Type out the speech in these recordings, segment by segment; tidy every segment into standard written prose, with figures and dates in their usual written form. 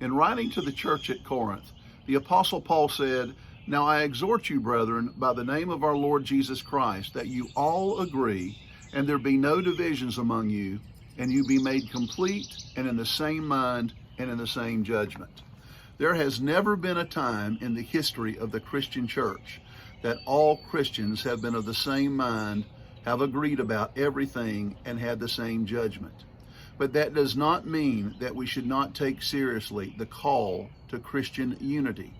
In writing to the church at Corinth, the Apostle Paul said, "Now I exhort you, brethren, by the name of our Lord Jesus Christ, that you all agree, and there be no divisions among you, and you be made complete and in the same mind and in the same judgment." There has never been a time in the history of the Christian church that all Christians have been of the same mind, have agreed about everything, and had the same judgment. But that does not mean that we should not take seriously the call to Christian unity.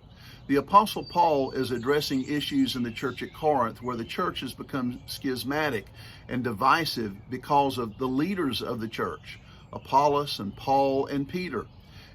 The Apostle Paul is addressing issues in the church at Corinth where the church has become schismatic and divisive because of the leaders of the church, Apollos and Paul and Peter.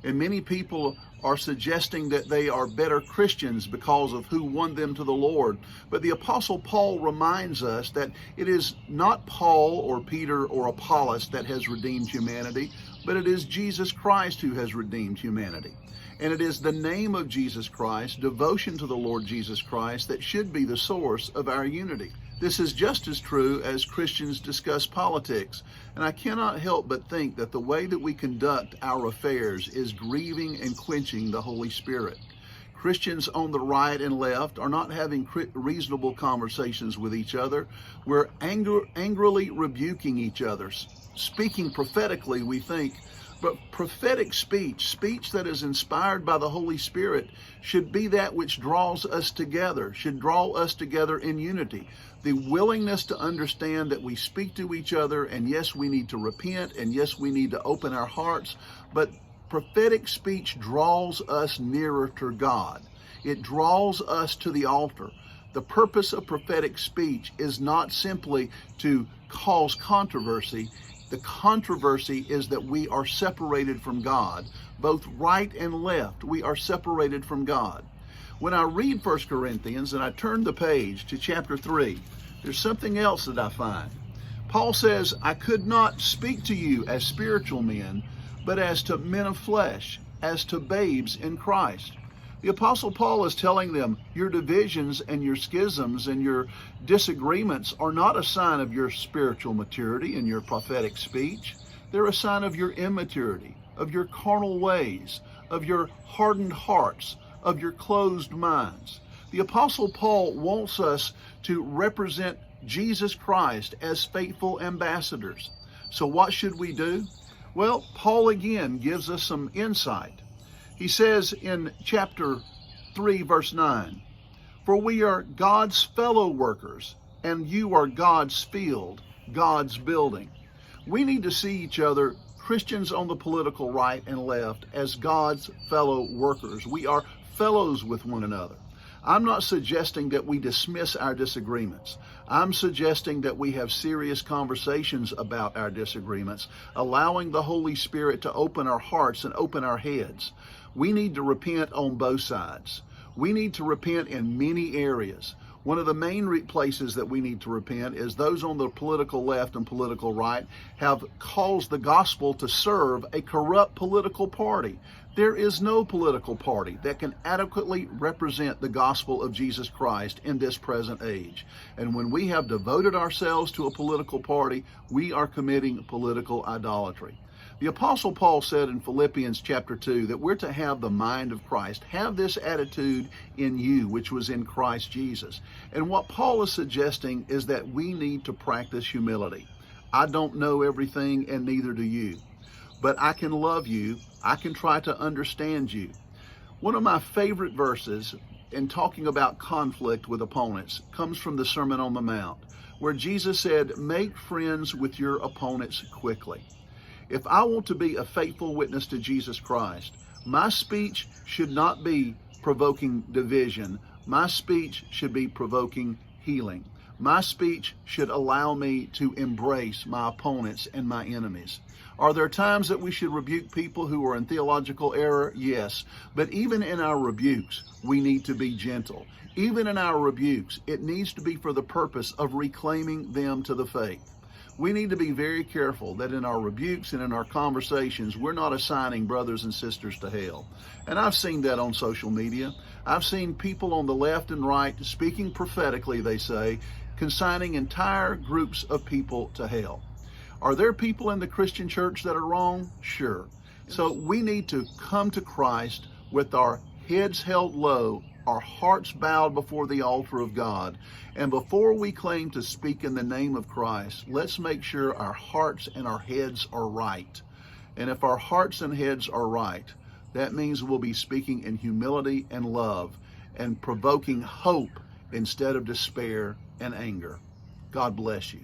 And many people are suggesting that they are better Christians because of who won them to the Lord. But the Apostle Paul reminds us that it is not Paul or Peter or Apollos that has redeemed humanity, but it is Jesus Christ who has redeemed humanity. And it is the name of Jesus Christ, devotion to the Lord Jesus Christ, that should be the source of our unity. This is just as true as Christians discuss politics, and I cannot help but think that the way that we conduct our affairs is grieving and quenching the Holy Spirit. Christians on the right and left are not having reasonable conversations with each other. We're angrily rebuking each other, speaking prophetically, we think. But prophetic speech that is inspired by the Holy Spirit, should be that which draws us together, should draw us together in unity. The willingness to understand that we speak to each other, and yes, we need to repent, and yes, we need to open our hearts, but prophetic speech draws us nearer to God. It draws us to the altar. The purpose of prophetic speech is not simply to cause controversy. The controversy is that we are separated from God, both right and left. We are separated from God. When I read 1 Corinthians and I turn the page to chapter 3, there's something else that I find. Paul says, "I could not speak to you as spiritual men, but as to men of flesh, as to babes in Christ." The Apostle Paul is telling them, your divisions and your schisms and your disagreements are not a sign of your spiritual maturity and your prophetic speech. They're a sign of your immaturity, of your carnal ways, of your hardened hearts, of your closed minds. The Apostle Paul wants us to represent Jesus Christ as faithful ambassadors. So what should we do? Well, Paul again gives us some insight. He says in chapter 3, verse 9, "For we are God's fellow workers, and you are God's field, God's building." We need to see each other, Christians on the political right and left, as God's fellow workers. We are fellows with one another. I'm not suggesting that we dismiss our disagreements. I'm suggesting that we have serious conversations about our disagreements, allowing the Holy Spirit to open our hearts and open our heads. We need to repent on both sides. We need to repent in many areas. One of the main places that we need to repent is those on the political left and political right have caused the gospel to serve a corrupt political party. There is no political party that can adequately represent the gospel of Jesus Christ in this present age. And when we have devoted ourselves to a political party, we are committing political idolatry. The Apostle Paul said in Philippians chapter 2 that we're to have the mind of Christ. Have this attitude in you, which was in Christ Jesus. And what Paul is suggesting is that we need to practice humility. I don't know everything, and neither do you. But I can love you. I can try to understand you. One of my favorite verses in talking about conflict with opponents comes from the Sermon on the Mount, where Jesus said, "Make friends with your opponents quickly." If I want to be a faithful witness to Jesus Christ, my speech should not be provoking division. My speech should be provoking healing. My speech should allow me to embrace my opponents and my enemies. Are there times that we should rebuke people who are in theological error? Yes. But even in our rebukes, we need to be gentle. Even in our rebukes, it needs to be for the purpose of reclaiming them to the faith. We need to be very careful that in our rebukes and in our conversations, we're not assigning brothers and sisters to hell. And I've seen that on social media. I've seen people on the left and right speaking prophetically, they say, consigning entire groups of people to hell. Are there people in the Christian church that are wrong? Sure. So we need to come to Christ with our heads held low, our hearts bowed before the altar of God. And before we claim to speak in the name of Christ, let's make sure our hearts and our heads are right. And if our hearts and heads are right, that means we'll be speaking in humility and love and provoking hope instead of despair and anger. God bless you.